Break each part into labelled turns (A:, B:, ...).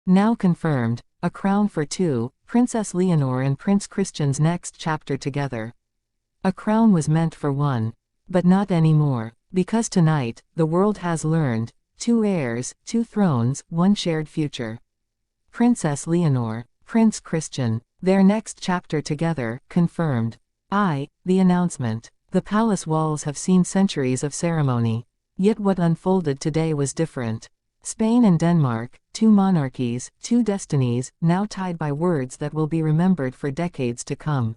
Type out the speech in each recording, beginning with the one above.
A: Now confirmed, a crown for two, Princess Leonor and Prince Christian's next chapter together. A crown was meant for one. But not anymore. Because tonight, the world has learned, two heirs, two thrones, one shared future. Princess Leonor, Prince Christian, their next chapter together, confirmed. The announcement. The palace walls have seen centuries of ceremony. Yet what unfolded today was different. Spain and Denmark, two monarchies, two destinies, now tied by words that will be remembered for decades to come.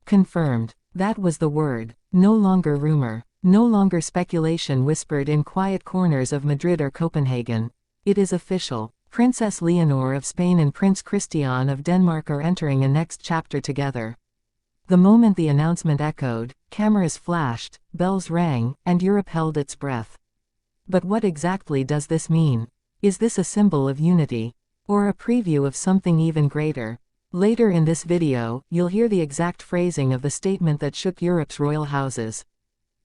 A: Confirmed. That was the word. No longer rumor. No longer speculation whispered in quiet corners of Madrid or Copenhagen. It is official. Princess Leonor of Spain and Prince Christian of Denmark are entering a next chapter together. The moment the announcement echoed, cameras flashed, bells rang, and Europe held its breath. But what exactly does this mean? Is this a symbol of unity? Or a preview of something even greater? Later in this video, you'll hear the exact phrasing of the statement that shook Europe's royal houses.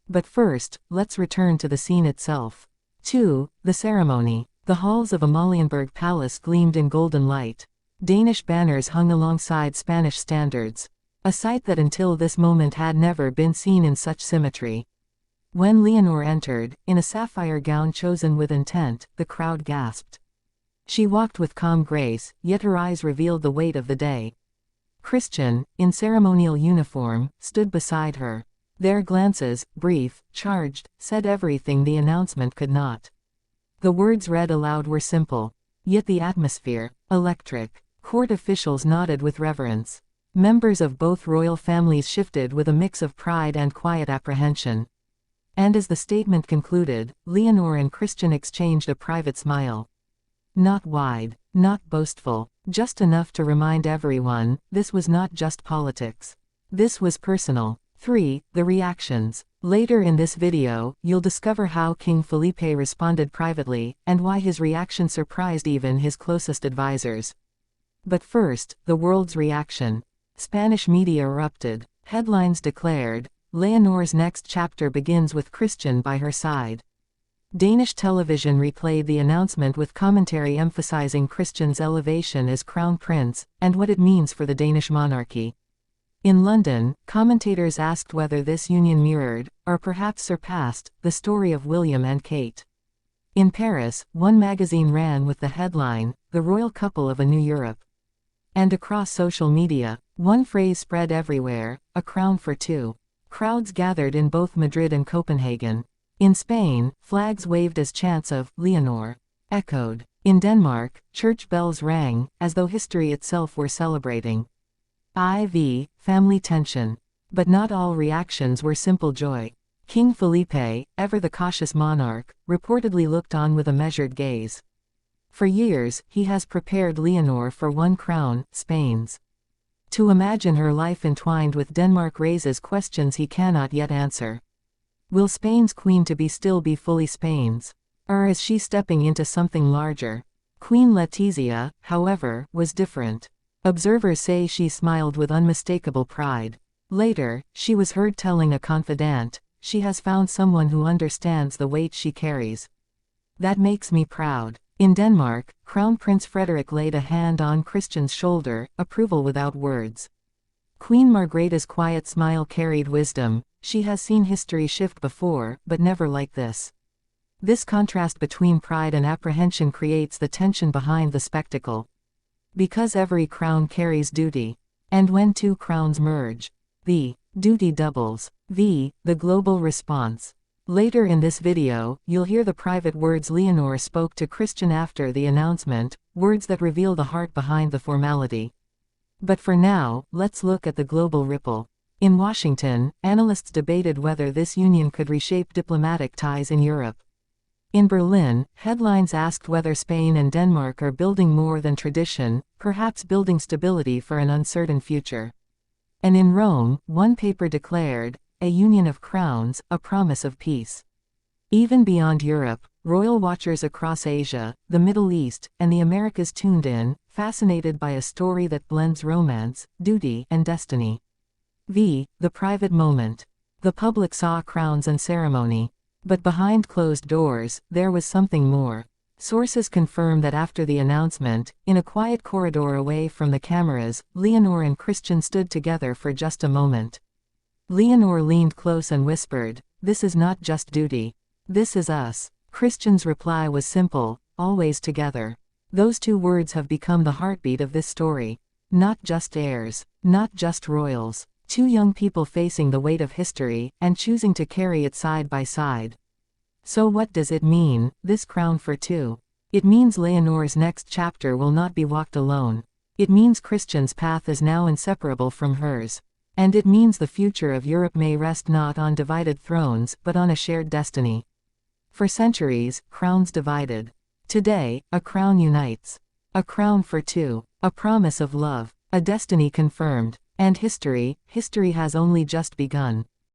A: But first, let's return to the scene itself. 2. The ceremony. The halls of Amalienborg Palace gleamed in golden light. Danish banners hung alongside Spanish standards. A sight that until this moment had never been seen in such symmetry. When Leonor entered, in a sapphire gown chosen with intent, the crowd gasped. She walked with calm grace, yet her eyes revealed the weight of the day. Christian, in ceremonial uniform, stood beside her. Their glances, brief, charged, said everything the announcement could not. The words read aloud were simple. Yet the atmosphere, electric. Court officials nodded with reverence. Members of both royal families shifted with a mix of pride and quiet apprehension. And as the statement concluded, Leonor and Christian exchanged a private smile. Not wide, not boastful, just enough to remind everyone, this was not just politics. This was personal. 3. The reactions. Later in this video, you'll discover how King Felipe responded privately, and why his reaction surprised even his closest advisors. But first, the world's reaction. Spanish media erupted. Headlines declared, Leonor's next chapter begins with Christian by her side. Danish television replayed the announcement with commentary emphasizing Christian's elevation as crown prince, and what it means for the Danish monarchy. In London, commentators asked whether this union mirrored, or perhaps surpassed, the story of William and Kate. In Paris, one magazine ran with the headline, The Royal Couple of a New Europe. And across social media, one phrase spread everywhere, a crown for two. Crowds gathered in both Madrid and Copenhagen. In Spain, flags waved as chants of Leonor echoed. In Denmark, church bells rang, as though history itself were celebrating. Family tension. But not all reactions were simple joy. King Felipe, ever the cautious monarch, reportedly looked on with a measured gaze. For years, he has prepared Leonor for one crown, Spain's. To imagine her life entwined with Denmark raises questions he cannot yet answer. Will Spain's queen to be still be fully Spain's? Or is she stepping into something larger? Queen Letizia, however, was different. Observers say she smiled with unmistakable pride. Later, she was heard telling a confidant, she has found someone who understands the weight she carries. That makes me proud. In Denmark, Crown Prince Frederik laid a hand on Christian's shoulder, approval without words. Queen Margrethe's quiet smile carried wisdom. She has seen history shift before, but never like this. This contrast between pride and apprehension creates the tension behind the spectacle. Because every crown carries duty. And when two crowns merge, the duty doubles. The global response. Later in this video, you'll hear the private words Leonor spoke to Christian after the announcement, words that reveal the heart behind the formality. But for now, let's look at the global ripple. In Washington, analysts debated whether this union could reshape diplomatic ties in Europe. In Berlin, headlines asked whether Spain and Denmark are building more than tradition, perhaps building stability for an uncertain future. And in Rome, one paper declared, a union of crowns, a promise of peace. Even beyond Europe, royal watchers across Asia, the Middle East, and the Americas tuned in, fascinated by a story that blends romance, duty, and destiny. The private moment. The public saw crowns and ceremony. But behind closed doors, there was something more. Sources confirm that after the announcement, in a quiet corridor away from the cameras, Leonor and Christian stood together for just a moment. Leonor leaned close and whispered, "This is not just duty. This is us." Christian's reply was simple, "Always together." Those two words have become the heartbeat of this story. Not just heirs, not just royals. Two young people facing the weight of history, and choosing to carry it side by side. So what does it mean, this crown for two? It means Leonor's next chapter will not be walked alone. It means Christian's path is now inseparable from hers. And it means the future of Europe may rest not on divided thrones but on a shared destiny. For centuries, crowns divided. Today, a crown unites. A crown for two. A promise of love. A destiny confirmed. And history has only just begun.